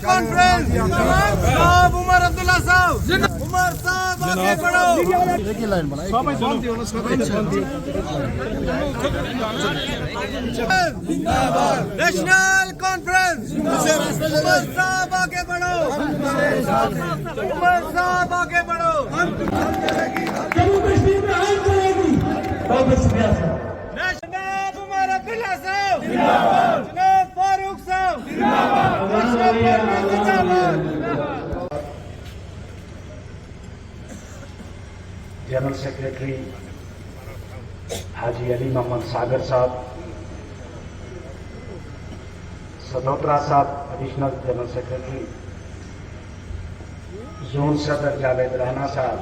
Conference साहब उमर अब्दुल्ला साहब उमर साहब आगे बढ़ो। एक ही लाइन बना नेशनल कॉन्फ्रेंस उमर साहब आगे बढ़ो। उमर साहब आगे बढ़ो। जम्मू कश्मीर में आग चलेगी। बहुत शुक्रिया सर। जनाब उमर अब्दुल्ला साहब जनाब फारूक साहब जिंदाबाद। जनरल सेक्रेटरी हाजी अली मोहम्मद सागर साहब, सदोत्रा साहब एडिशनल जनरल सेक्रेटरी, जोन सदर जावेद राना साहब,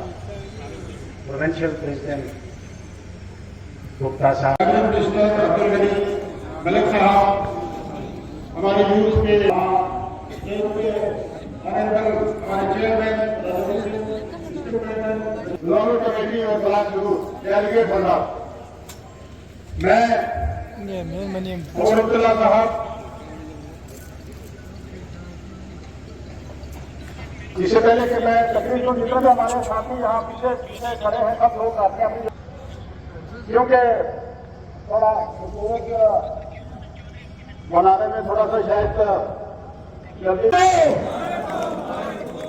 प्रोविंशियल प्रेसिडेंट गुप्ता साहब, कमिश्नर अब्दुल गनी मलिक साहब, हमारे यूथ के हमारे चेयरमैन लोगों कमेटी और ब्लॉक ग्रुप डेलीगेट बना, मैं उमर अब्दुल्ला साहब, इससे पहले कि मैं तकरीर को निकल, हमारे साथी यहाँ पीछे पीछे खड़े हैं, सब लोग अपने अपनी, क्योंकि थोड़ा खूबसूरत बनाने में थोड़ा सा शायद जल्दी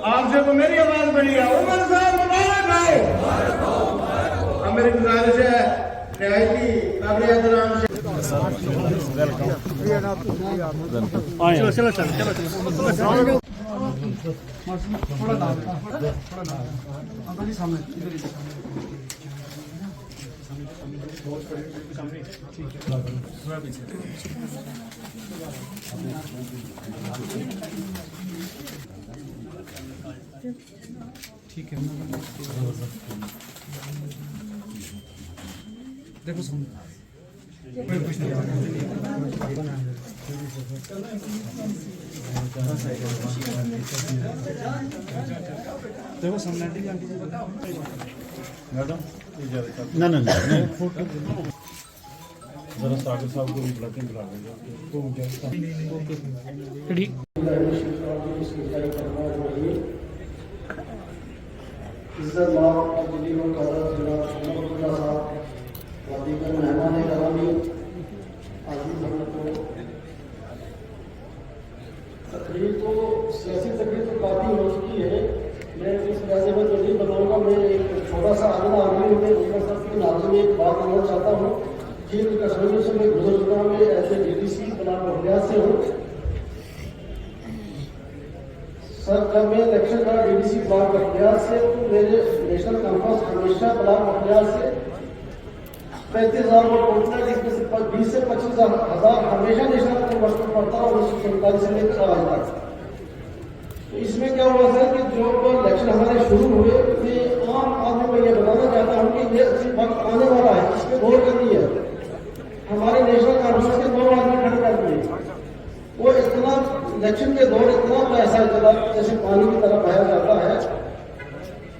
आपसे तो मेरी आवाज बड़ी है। उमर साहब मुबारक है। अब मेरी गुजारिश है रियायती काबिल एहतराम से ठीक है, देखो सुन कुछ नहीं देखो सामने मैडम ना ना ना जरा सागर साहब को भी बुलाते हैं, तकरीर तो सियासी तकरीर तो काफ़ी हो चुकी है। मैं इस लिहाजे में तो नहीं बताऊँगा। मैं एक छोटा सा आगे में सबकी नाज़ में एक बात करना चाहता हूँ। जिन कश्मीर से मैं गुजर चुका हूँ, मैं ऐसे DDC ब्लॉक बखलिया से हूँ। सर जब मैं इलेक्शन का DDC ब्लॉक बखलिया से, तो मेरे नेशनल कॉन्फ्रेंस हमेशा ब्लॉक बखलिया से 35,000 वोट पहुँचना, जिसमें से 20 से 25,000 हमेशा नेशनल कॉन्फ्रेंस में पड़ता रहा 1947 से लेकर आज तक। तो इसमें क्या हुआ सर कि जो इलेक्शन हमारे शुरू हुए, मैं आम आदमी को ये बताना चाहता हूँ कि ये वक्त आने वाला है, इस पर गौर करनी है। हमारे नेशनल कॉन्फ्रेंस के 2 आदमी खड़े कर दिए। वो इतना इलेक्शन के दौर इतना पैसा चला जैसे पानी की तरह बहाया जाता है।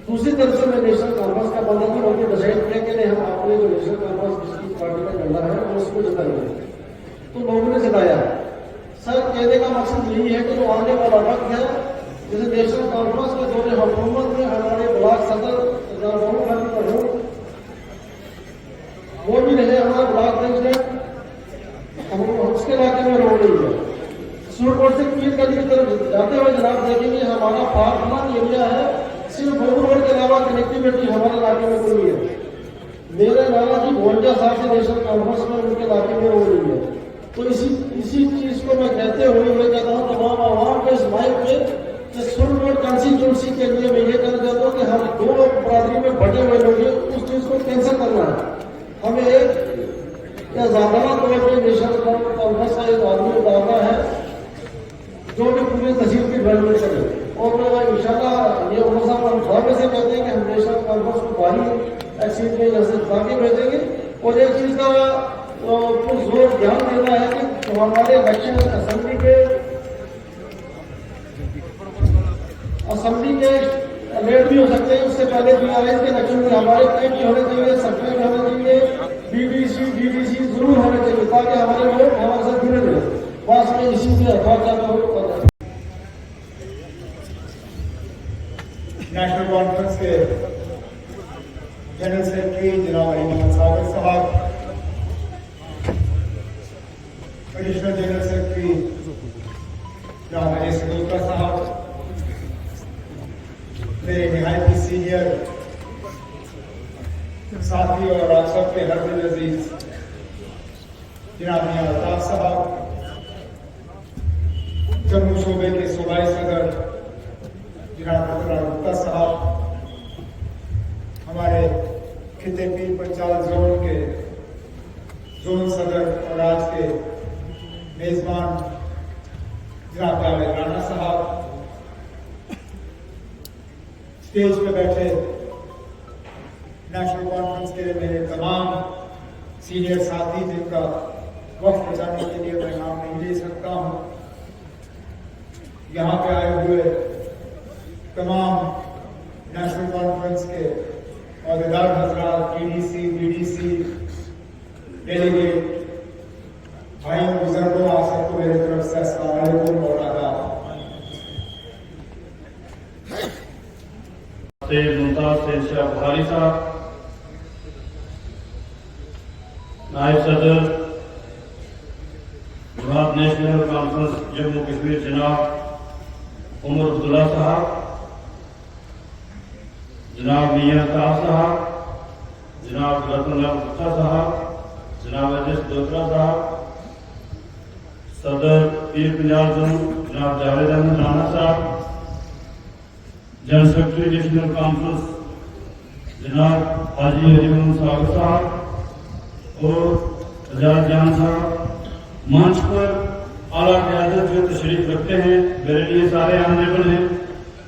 दूसरी तरफ से मैं नेशनल कॉन्फ्रेंस का बंदा की उनके डिसाइड किया कि नहीं, हम अपने जो नेशनल कॉन्फ्रेंस जिसकी पार्टी का झंडा है वो उसको जिताएंगे। तो लोगों ने जिताया। सर कहने का मकसद यही है कि जो आने वाला वक्त है, जैसे नेशनल कॉन्फ्रेंस के दौरे हुकूमत में हमारे ब्लॉक सदर वो भी रहे, हमारा ब्लॉक प्रेसिडेंट, हम उसके इलाके में रोड नहीं है। सूरकोट से पीर गली की तरफ जाते हुए जनाब देखेंगे हमारा पार्कमान एरिया है, सिर्फ भोग रोड के अलावा कनेक्टिविटी हमारे इलाके में कोई है। मेरे नाना जी भोंजा साहब से नेशनल कॉन्फ्रेंस में उनके इलाके में रोड नहीं है। तो इसी चीज को मैं कहते हुए मैं कहता हूँ तमाम आवाम को इस माइक पे कि सूरकोट कॉन्स्टिट्यूंसी के लिए मैं ये कहना चाहता हूँ कि हम 2 बरादरी में बटे हुए लोग हैं, उस चीज को कैंसिल करना है। हमें एक ज़ाबना तौर पर नेशनल कॉन्फ्रेंस का एक आदमी उतारना है जो कि पूरी तहसील की डेवलपमेंट करे। और इंशाल्लाह ये उमर साहब हम में से कहते हैं कि हम नेशनल कॉन्फ्रेंस को भारी एक्सीट में जैसे बाकी भेजेंगे। और एक चीज़ का जोर ध्यान देना है कि हमारे इलेक्शन असेंबली के लेट भी हो सकते हैं। उससे पहले BRS के इलेक्शन में हमारे तय भी होने चाहिए, सर्टिफिकेट होने चाहिए, डीडीसी जरूर होने चाहिए ताकि हमारे लोग हमारे साथ जुड़े रहे। बस में इसी में नेशनल कॉन्फ्रेंस के जनरल सेक्रेटरी जनाब अली मोहम्मद सागर साहब, एडिशनल जनरल सेक्रेटरी जनाब अजय सदोत्रा साहब, मेरे निहायत ही सीनियर साथी और आप सबके हर दिल अजीज जनाब मियां अल्ताफ साहब, जम्मू सूबे के सूबाई सदर जनाब गुप्ता साहब, हमारे खिते पीर पंचाल जोन के जोन सदर और आज के मेजबान जनाब जावेद राणा साहब, स्टेज पे बैठे नेशनल कॉन्फ्रेंस के मेरे तमाम सीनियर साथी जिनका वक्त बचाने के लिए मैं नाम नहीं ले सकता हूं, यहाँ पे आए हुए तमाम नेशनल कॉन्फ्रेंस के अहदेदार हजरात, टीडीसी, बीडीसी, डेलीगेट, भाइयों बुजुर्गों, आप सबको मेरी तरफ से अस्सलाम वालेकुम और आदाब। मुमताज शाह बुखारी साहब, नायब सदर जमात नेशनल कॉन्फ्रेंस जम्मू कश्मीर जनाब उमर अब्दुल्ला साहब, जनाब मियां अल्ताफ साहब, जनाब रतनलाल गुप्ता साहब, जनाब अजय सदोत्रा साहब, सदर पीर पंजाल जोन जनाब जावेद अहमद राणा साहब, जनरल सेक्रेटरी नेशनल कॉन्फ्रेंस जनाब हाजी अली मोहम्मद सागर साहब और आजाद जान साहब, मंच पर आला क़यादत जो तशरीफ रखते हैं, मेरे लिए सारे आनेबल हैं।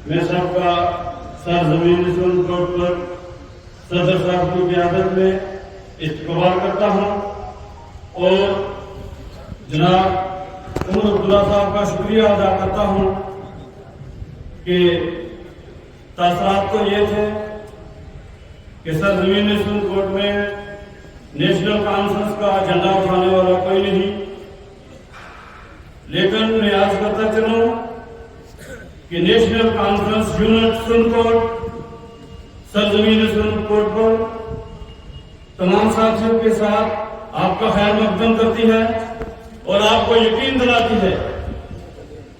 मैं सबका सरजमीन सुनकोट पर सदर साहब की क़यादत में इस्तकबाल करता हूँ और जनाब उमर अब्दुल्ला साहब का शुक्रिया अदा करता हूँ कि तासरात तो ये थे कि सरजमीन सुनकोट में नेशनल कॉन्फ्रेंस का झंडा उठाने वाला कोई नहीं, लेकिन मैं आज करता चलूं कि नेशनल कॉन्फ्रेंस यूनिट सुनकोट सरजमीन सुनकोट पर तमाम साथियों के साथ आपका खैर मकदम करती है और आपको यकीन दिलाती है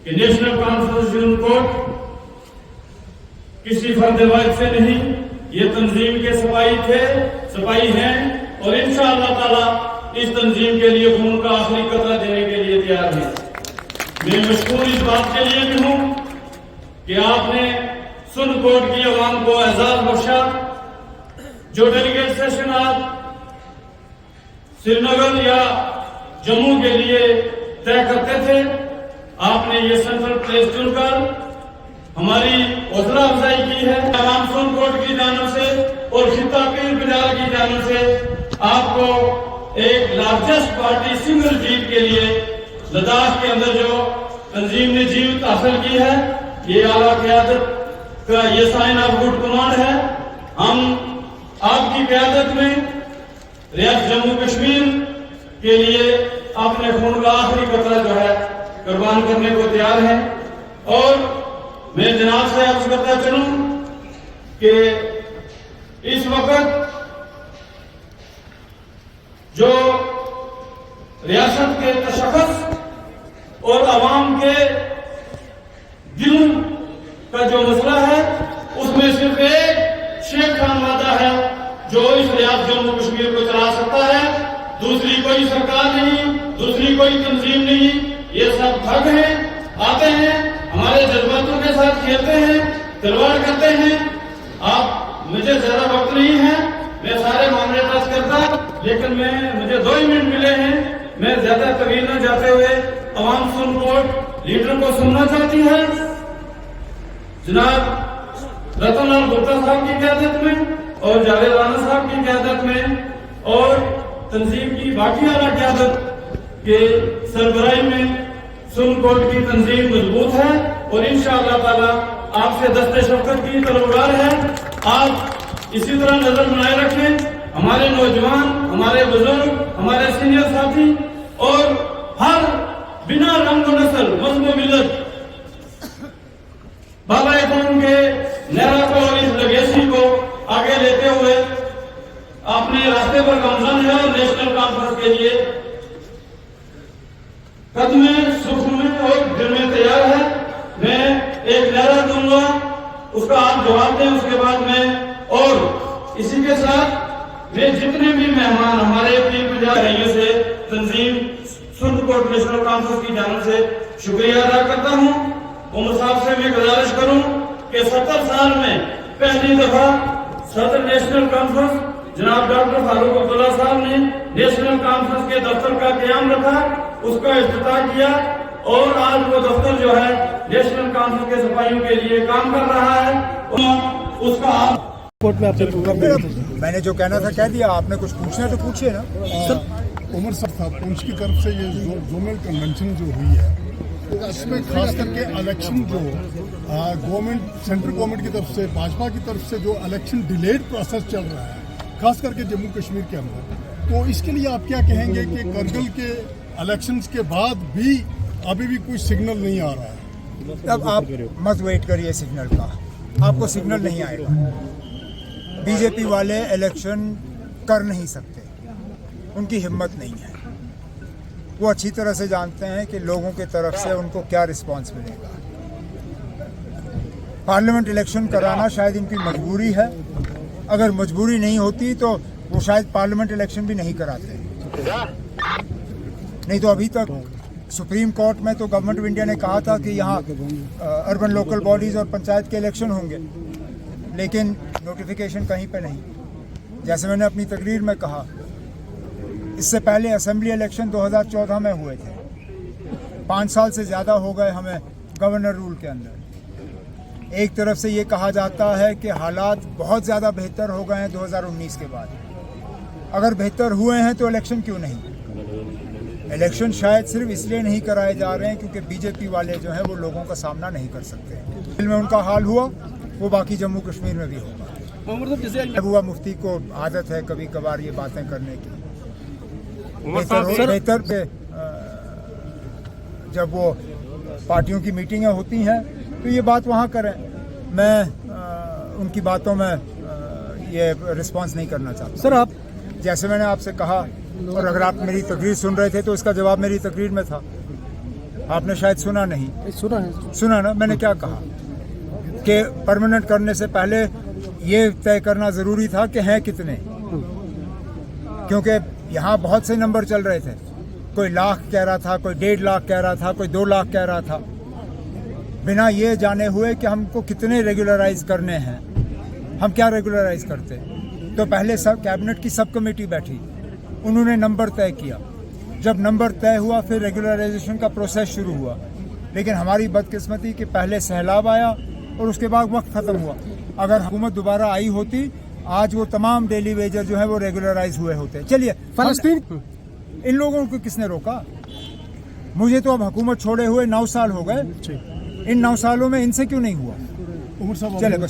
कि नेशनल कॉन्फ्रेंस सुनकोट किसी फर्द वाहिद से नहीं, ये तंजीम के सिपाही हैं और इंशाअल्लाह ताला इस तंजीम के लिए खून का आखिरी कतरा देने के लिए तैयार है। मैं मशहूर इस बात के लिए भी हूं कि आपने सुनकोट की अवाम को एजाज बख्शा। जो डेलीगेट सेशन आप श्रीनगर या जम्मू के लिए तय करते थे, आपने ये सेंट्रल प्लेस चुनकर हमारी हौसला अफजाई की है। आवाम सुनकोट की जानिब से और खिता पीर पंजाल की जानिब से आपको एक लार्जेस्ट पार्टी सिंगल जीत के लिए लद्दाख के अंदर जो तंजीम ने जीत हासिल की है, ये आला क़यादत का ये साइन ऑफ गुड कमांड है। हम आपकी क़यादत में रियासत जम्मू कश्मीर के लिए अपने खून का आखिरी कतरा जो है कुर्बान करने को तैयार हैं। और मैं जनाब से अर्ज करता चलूं कि इस वक्त जो रियासत के तशख़्ख़ुस और अवाम के दिलों का जो मसला है, उसमें सिर्फ एक शेख खानवादा है जो इस रियासत जम्मू कश्मीर को चला सकता है। दूसरी कोई सरकार नहीं, दूसरी कोई तंजीम नहीं। ये सब ठग हैं, आते हैं, हमारे जज्बातों के साथ खेलते हैं, खिलवाड़ करते हैं। आप मुझे ज्यादा वक्त नहीं है, मैं सारे मामले टच करता, लेकिन मुझे 2 ही मिनट मिले हैं। मैं ज्यादा तवील न जाते हुए अवाम सुनकोट लीडर को सुनना चाहती है। जनाब रतनलाल गुप्ता साहब की क़यादत में और जावेद राणा साहब की क़यादत में और तंजीम की बाकी आला क़यादत के सरबराही में सुनकोट की तंजीम मजबूत है और इंशाअल्लाह ताला आपसे दस्ते शफ़क़त की तलवार है। आप इसी तरह नजर बनाए रखें हमारे नौजवान, हमारे बुजुर्ग, हमारे सीनियर साथी और हर बिना रंग नस्ल मजहब मिल्लत बाबा कौम के नेहरा को और इस लेगेसी को आगे लेते हुए अपने रास्ते पर गामजन है और नेशनल कॉन्फ्रेंस के लिए कदमे सुख में और दिल में तैयार है। मैं एक नारा दूंगा, उसका आप जवाब दें, उसके बाद मैं और इसी के साथ वे जितने भी मेहमान हमारे पीर पंजाब रैलियों से तंजीम सुल्तानकोट नेशनल कॉन्फ्रेंस की जानिब से शुक्रिया अदा करता हूं। उमर साहब से मैं गुजारिश करूं कि 70 साल में पहली दफा सदर नेशनल कॉन्फ्रेंस जनाब डॉक्टर फारूक अब्दुल्ला साहब ने नेशनल कॉन्फ्रेंस के दफ्तर का क़याम रखा, उसका इफ्तिताह किया और आज वो दफ्तर जो है नेशनल कॉन्फ्रेंस के सिपाहियों के लिए काम कर रहा है। उसका मैंने जो कहना था कह दिया, आपने कुछ पूछना तो पूछिए ना। सर उमर साहब पुंछ की तरफ से ये जोनल कन्वेंशन जो हुई है, तो इसमें खास करके इलेक्शन जो गवर्नमेंट सेंट्रल गवर्नमेंट की तरफ से, भाजपा की तरफ से जो इलेक्शन डिलेड प्रोसेस चल रहा है खास करके जम्मू कश्मीर के अंदर, तो इसके लिए आप क्या कहेंगे कि करगिल के इलेक्शंस के बाद भी अभी भी कोई सिग्नल नहीं आ रहा है? अब आप मत वेट करिए सिग्नल का, आपको सिग्नल नहीं आएगा। बीजेपी वाले इलेक्शन कर नहीं सकते, उनकी हिम्मत नहीं है। वो अच्छी तरह से जानते हैं कि लोगों की तरफ से उनको क्या रिस्पांस मिलेगा। पार्लियामेंट इलेक्शन कराना शायद इनकी मजबूरी है, अगर मजबूरी नहीं होती तो वो शायद पार्लियामेंट इलेक्शन भी नहीं कराते। नहीं तो अभी तक सुप्रीम कोर्ट में तो गवर्नमेंट ऑफ इंडिया ने कहा था कि यहाँ अर्बन लोकल बॉडीज और पंचायत के इलेक्शन होंगे, लेकिन नोटिफिकेशन कहीं पे नहीं। जैसे मैंने अपनी तकरीर में कहा, इससे पहले असेंबली इलेक्शन 2014 में हुए थे। 5 साल से ज़्यादा हो गए हमें गवर्नर रूल के अंदर। एक तरफ से ये कहा जाता है कि हालात बहुत ज़्यादा बेहतर हो गए हैं 2019 के बाद। अगर बेहतर हुए हैं तो इलेक्शन क्यों नहीं? इलेक्शन शायद सिर्फ इसलिए नहीं कराए जा रहे हैं क्योंकि बीजेपी वाले जो हैं वो लोगों का सामना नहीं कर सकते। दिल में उनका हाल हुआ, वो बाकी जम्मू कश्मीर में भी होगा। महबूबा मुफ्ती को आदत है कभी कभार ये बातें करने की। बेहतर पे जब वो पार्टियों की मीटिंगें होती हैं तो ये बात वहाँ करें। मैं उनकी बातों में ये रिस्पांस नहीं करना चाहता। सर आप जैसे मैंने आपसे कहा, और अगर आप मेरी तकरीर सुन रहे थे तो इसका जवाब मेरी तकरीर में था। आपने शायद सुना नहीं। सुना ना, मैंने क्या कहा कि परमानेंट करने से पहले ये तय करना ज़रूरी था कि हैं कितने, क्योंकि यहाँ बहुत से नंबर चल रहे थे। कोई लाख कह रहा था, कोई 1.5 लाख कह रहा था, कोई 2 लाख कह रहा था, बिना ये जाने हुए कि हमको कितने रेगुलराइज करने हैं। हम क्या रेगुलराइज करते? तो पहले सब कैबिनेट की सब कमेटी बैठी, उन्होंने नंबर तय किया। जब नंबर तय हुआ फिर रेगुलराइजेशन का प्रोसेस शुरू हुआ। लेकिन हमारी बदकिस्मती कि पहले सैलाब आया और उसके बाद वक्त ख़त्म हुआ। अगर हुकूमत दोबारा आई होती, आज वो तमाम डेली वेजर जो है वो रेगुलराइज हुए होते। चलिए, फलस्तीन इन लोगों को किसने रोका? मुझे तो अब हुकूमत छोड़े हुए 9 साल हो गए। इन 9 सालों में इनसे क्यों नहीं हुआ? उमर साहब चले बस।